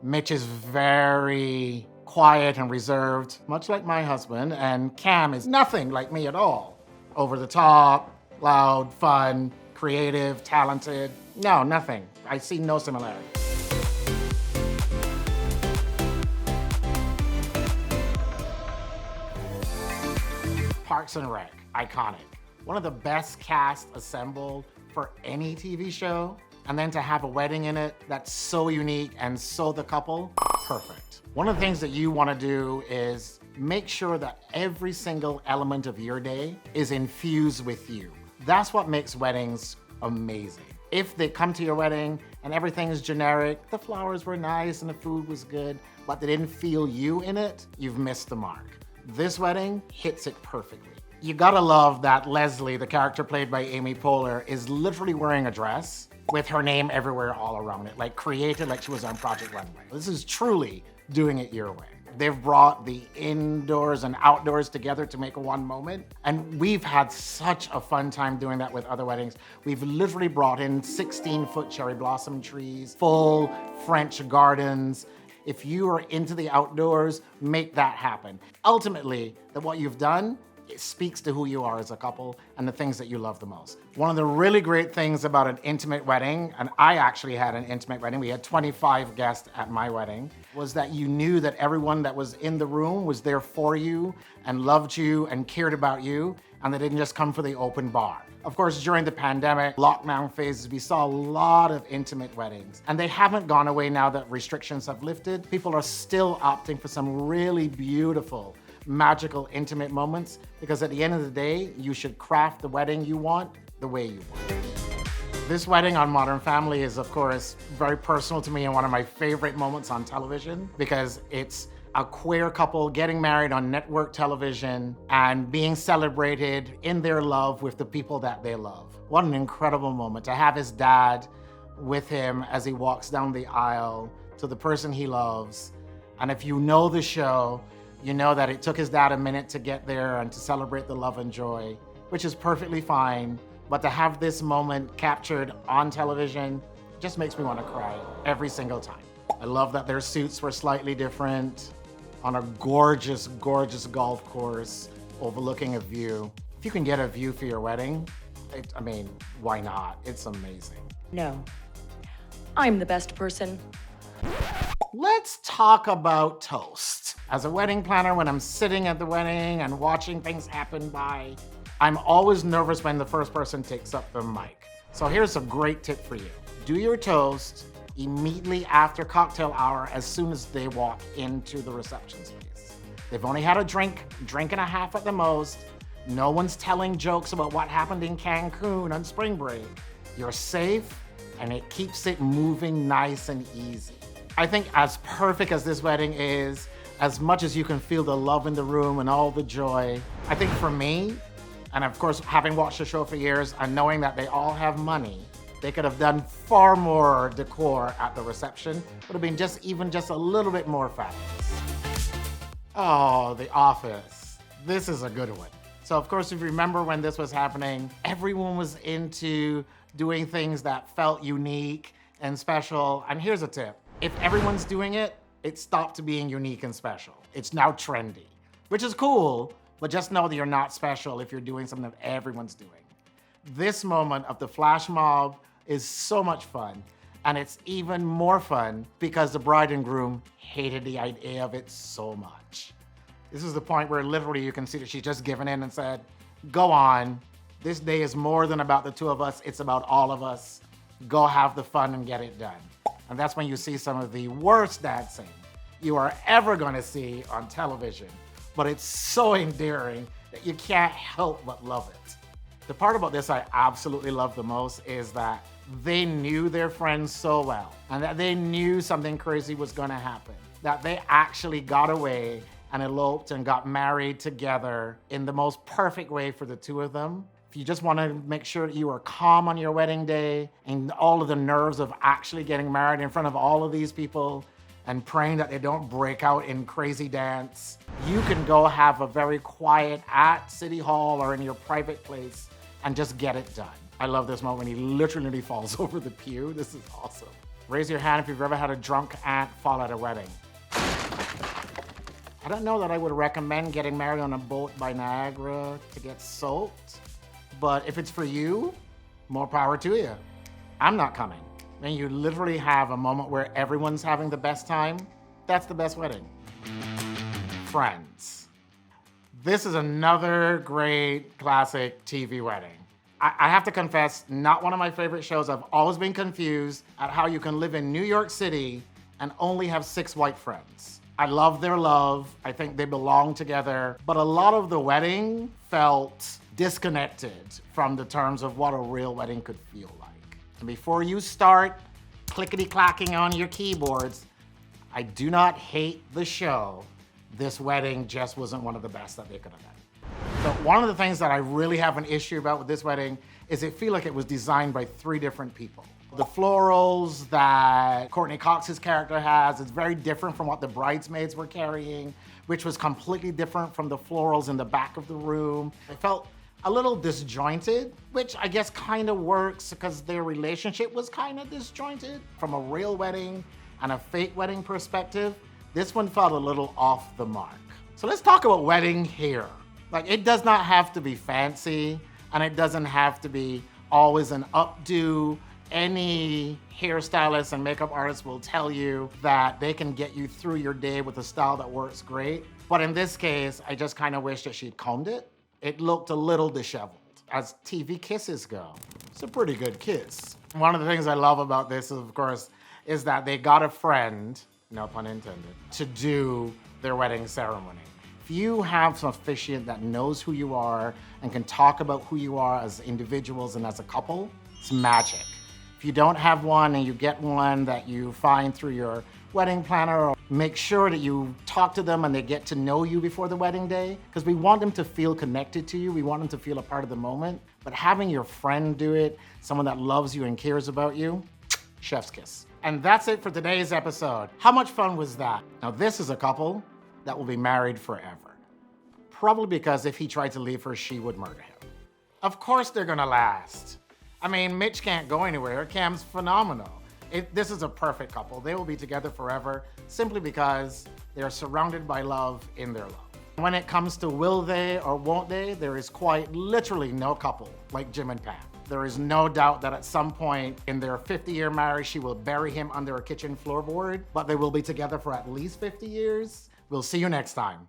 Mitch is very quiet and reserved, much like my husband, and Cam is nothing like me at all. Over the top, loud, fun, creative, talented. No, nothing. I see no similarity. Parks and Rec, iconic. One of the best casts assembled for any TV show. And then to have a wedding in it that's so unique and so the couple, perfect. One of the things that you want to do is make sure that every single element of your day is infused with you. That's what makes weddings amazing. If they come to your wedding and everything is generic, the flowers were nice and the food was good, but they didn't feel you in it, you've missed the mark. This wedding hits it perfectly. You gotta love that Leslie, the character played by Amy Poehler, is literally wearing a dress with her name everywhere all around it, like created like she was on Project Runway. This is truly doing it your way. They've brought the indoors and outdoors together to make one moment. And we've had such a fun time doing that with other weddings. We've literally brought in 16-foot cherry blossom trees, full French gardens. If you are into the outdoors, make that happen. Ultimately, what you've done, it speaks to who you are as a couple and the things that you love the most. One of the really great things about an intimate wedding, and I actually had an intimate wedding, we had 25 guests at my wedding, was that you knew that everyone that was in the room was there for you and loved you and cared about you, and they didn't just come for the open bar. Of course, during the pandemic, lockdown phases, we saw a lot of intimate weddings, and they haven't gone away now that restrictions have lifted. People are still opting for some really beautiful, magical, intimate moments, because at the end of the day, you should craft the wedding you want the way you want. This wedding on Modern Family is, of course, very personal to me and one of my favorite moments on television, because it's a queer couple getting married on network television and being celebrated in their love with the people that they love. What an incredible moment to have his dad with him as he walks down the aisle to the person he loves. And if you know the show, you know that it took his dad a minute to get there and to celebrate the love and joy, which is perfectly fine. But to have this moment captured on television just makes me want to cry every single time. I love that their suits were slightly different on a gorgeous, gorgeous golf course overlooking a view. If you can get a view for your wedding, why not? It's amazing. No, I'm the best person. Let's talk about toast. As a wedding planner, when I'm sitting at the wedding and watching things happen by, I'm always nervous when the first person takes up the mic. So here's a great tip for you. Do your toast immediately after cocktail hour as soon as they walk into the reception space. They've only had a drink and a half at the most. No one's telling jokes about what happened in Cancun on spring break. You're safe, and it keeps it moving nice and easy. I think as perfect as this wedding is, as much as you can feel the love in the room and all the joy, I think for me, and of course having watched the show for years and knowing that they all have money, they could have done far more decor at the reception. Would have been just a little bit more fabulous. Oh, The Office. This is a good one. So of course, if you remember when this was happening, everyone was into doing things that felt unique and special. And here's a tip. If everyone's doing it, it stopped being unique and special. It's now trendy, which is cool, but just know that you're not special if you're doing something that everyone's doing. This moment of the flash mob is so much fun, and it's even more fun because the bride and groom hated the idea of it so much. This is the point where literally you can see that she's just given in and said, go on, this day is more than about the two of us, it's about all of us. Go have the fun and get it done. And that's when you see some of the worst dancing you are ever gonna see on television, but it's so endearing that you can't help but love it. The part about this I absolutely love the most is that they knew their friends so well, and that they knew something crazy was gonna happen, that they actually got away and eloped and got married together in the most perfect way for the two of them. If you just want to make sure that you are calm on your wedding day and all of the nerves of actually getting married in front of all of these people and praying that they don't break out in crazy dance, you can go have a very quiet at City Hall or in your private place and just get it done. I love this moment when he literally falls over the pew. This is awesome. Raise your hand if you've ever had a drunk aunt fall at a wedding. I don't know that I would recommend getting married on a boat by Niagara to get soaked, but if it's for you, more power to you. I'm not coming. And you literally have a moment where everyone's having the best time. That's the best wedding. Friends. This is another great classic TV wedding. I have to confess, not one of my favorite shows. I've always been confused at how you can live in New York City and only have 6 white friends. I love their love. I think they belong together. But a lot of the wedding felt disconnected from the terms of what a real wedding could feel like. And before you start clickety-clacking on your keyboards, I do not hate the show. This wedding just wasn't one of the best that they could have done. So one of the things that I really have an issue about with this wedding is it feels like it was designed by 3 different people. The florals that Courtney Cox's character has is very different from what the bridesmaids were carrying, which was completely different from the florals in the back of the room. It felt a little disjointed, which I guess kind of works because their relationship was kind of disjointed. From a real wedding and a fake wedding perspective, this one felt a little off the mark. So let's talk about wedding hair. Like, it does not have to be fancy, and it doesn't have to be always an updo. Any hairstylist and makeup artist will tell you that they can get you through your day with a style that works great. But in this case, I just kind of wish that she'd combed it. It looked a little disheveled. As TV kisses go, it's a pretty good kiss. One of the things I love about this, of course, is that they got a friend, no pun intended, to do their wedding ceremony. If you have some officiant that knows who you are and can talk about who you are as individuals and as a couple, it's magic. If you don't have one and you get one that you find through your wedding planner, make sure that you talk to them and they get to know you before the wedding day, because we want them to feel connected to you. We want them to feel a part of the moment. But having your friend do it, someone that loves you and cares about you, chef's kiss. And that's it for today's episode. How much fun was that? Now, this is a couple that will be married forever. Probably because if he tried to leave her, she would murder him. Of course they're gonna last. I mean, Mitch can't go anywhere. Cam's phenomenal. This is a perfect couple. They will be together forever simply because they are surrounded by love in their love. When it comes to will they or won't they, there is quite literally no couple like Jim and Pam. There is no doubt that at some point in their 50-year marriage, she will bury him under a kitchen floorboard, but they will be together for at least 50 years. We'll see you next time.